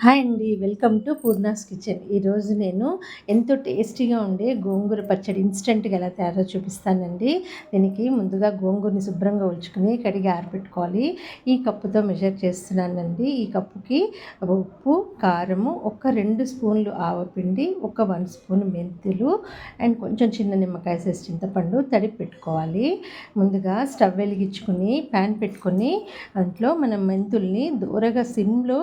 Hi అండి. Welcome to Poorna's kitchen. ఈరోజు నేను ఎంతో టేస్టీగా ఉండే గోంగూర పచ్చడి ఇన్స్టెంట్‌గా ఎలా తయారో చూపిస్తానండి. దీనికి ముందుగా గోంగూరని శుభ్రంగా ఒలుచుకొని కడిగి ఆరబెట్టుకోవాలి. ఈ కప్పుతో మెజర్ చేస్తున్నానండి. ఈ కప్పుకి ఉప్పు, కారము, ఒక 2 స్పూన్లు ఆవపిండి, ఒక 1 స్పూన్ మెంతులు అండ్ కొంచెం చిన్న నిమ్మకాయ సైజ్ చింతపండు తడిపి పెట్టుకోవాలి. ముందుగా స్టవ్ వెలిగించుకొని ప్యాన్ పెట్టుకొని దాంట్లో మనం మెంతుల్ని దూరగా సిమ్‌లో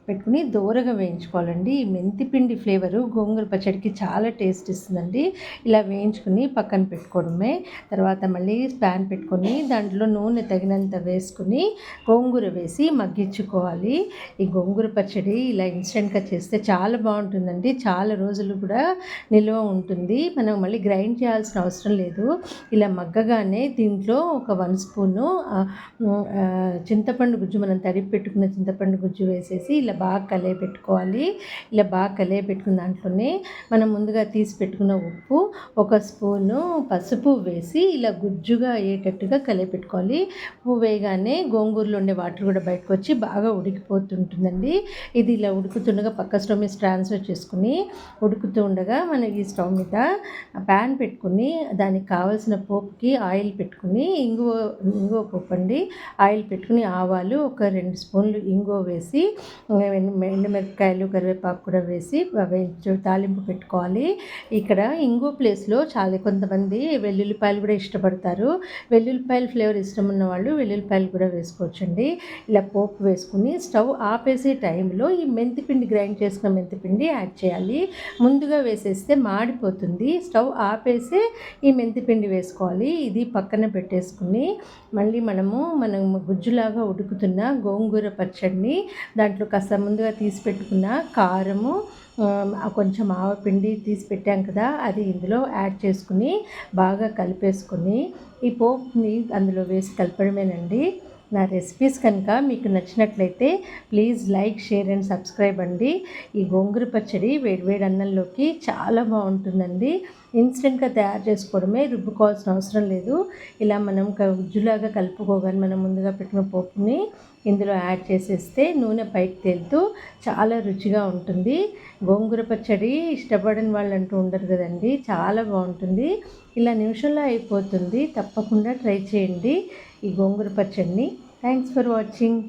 పెట్టుకుని దోరగా వేయించుకోవాలండి. ఈ మెంతి పిండి ఫ్లేవరు గోంగూర పచ్చడికి చాలా టేస్ట్ ఇస్తుందండి. ఇలా వేయించుకుని పక్కన పెట్టుకోవడమే. తర్వాత మళ్ళీ ప్యాన్ పెట్టుకొని దాంట్లో నూనె తగినంత వేసుకుని గోంగూర వేసి మగ్గించుకోవాలి. ఈ గోంగూర పచ్చడి ఇలా ఇన్స్టెంట్గా చేస్తే చాలా బాగుంటుందండి. చాలా రోజులు కూడా నిల్వ ఉంటుంది. మనం మళ్ళీ గ్రైండ్ చేయాల్సిన అవసరం లేదు. ఇలా మగ్గగానే దీంట్లో ఒక 1 స్పూను చింతపండు గుజ్జు, మనం తడిపి పెట్టుకున్న చింతపండు గుజ్జు వేసేసి ఇలా బాగా కలియపెట్టుకోవాలి. ఇలా బాగా కలియపెట్టుకున్న దాంట్లోనే మనం ముందుగా తీసి పెట్టుకున్న ఉప్పు, ఒక స్పూను పసుపు వేసి ఇలా గుజ్జుగా అయ్యేటట్టుగా కలియపెట్టుకోవాలి. ఉప్పు వేయగానే గోంగూరలో ఉండే వాటర్ కూడా బయటకు వచ్చి బాగా ఉడికిపోతుంటుందండి. ఇది ఇలా ఉడుకుతుండగా పక్క స్టవ్ మీద ట్రాన్స్ఫర్ చేసుకుని ఉడుకుతూ ఉండగా మనం ఈ స్టవ్ మీద ప్యాన్ పెట్టుకుని దానికి కావాల్సిన పోపుకి ఆయిల్ పెట్టుకుని ఇంగువ పోపు అండి. ఆయిల్ పెట్టుకుని ఆవాలు, ఒక 2 స్పూన్లు ఇంగువ వేసి ఎండుమిరపకాయలు, కరివేపాకు కూడా వేసి తాలింపు పెట్టుకోవాలి. ఇక్కడ ఇంగువ ప్లేస్లో చాలా కొంతమంది వెల్లుల్లిపాయలు కూడా ఇష్టపడతారు. వెల్లుల్లిపాయల ఫ్లేవర్ ఇష్టం ఉన్న వాళ్ళు వెల్లుల్లిపాయలు కూడా వేసుకోవచ్చండి. ఇలా పోపు వేసుకుని స్టవ్ ఆపేసే టైంలో ఈ మెంతిపిండి, గ్రైండ్ చేసుకున్న మెంతిపిండి యాడ్ చేయాలి. ముందుగా వేసేస్తే మాడిపోతుంది. స్టవ్ ఆపేసి ఈ మెంతిపిండి వేసుకోవాలి. ఇది పక్కన పెట్టేసుకుని మళ్ళీ మనం గుజ్జులాగా ఉడుకుతున్న గోంగూర పచ్చడిని దాంట్లో కాస్త ముందుగా తీసి పెట్టుకున్న కారము, కొంచెం ఆవపిండి తీసి పెట్టాం కదా, అది ఇందులో యాడ్ చేసుకుని బాగా కలిపేసుకుని ఈ పోపుని అందులో వేసి కలపడమేనండి. నా రెసిపీస్ కనుక మీకు నచ్చినట్లయితే please like, share and subscribe అండి. ఈ గోంగూర పచ్చడి వేడివేడి అన్నంలోకి చాలా బాగుంటుందండి. ఇన్స్టెంట్గా తయారు చేసుకోవడమే, రుబ్బుకోవాల్సిన అవసరం లేదు. ఇలా మనం గుజ్జులాగా కలుపుకోగానే మనం ముందుగా పెట్టిన పోపుని ఇందులో యాడ్ చేసేస్తే నూనె పైకి తేలుతూ చాలా రుచిగా ఉంటుంది. గోంగూర పచ్చడి ఇష్టపడని వాళ్ళు అంటూ ఉండరు కదండి. చాలా బాగుంటుంది. ఇలా నిమిషంలో అయిపోతుంది. తప్పకుండా ట్రై చేయండి ఈ గోంగూర పచ్చడిని. Thanks for watching.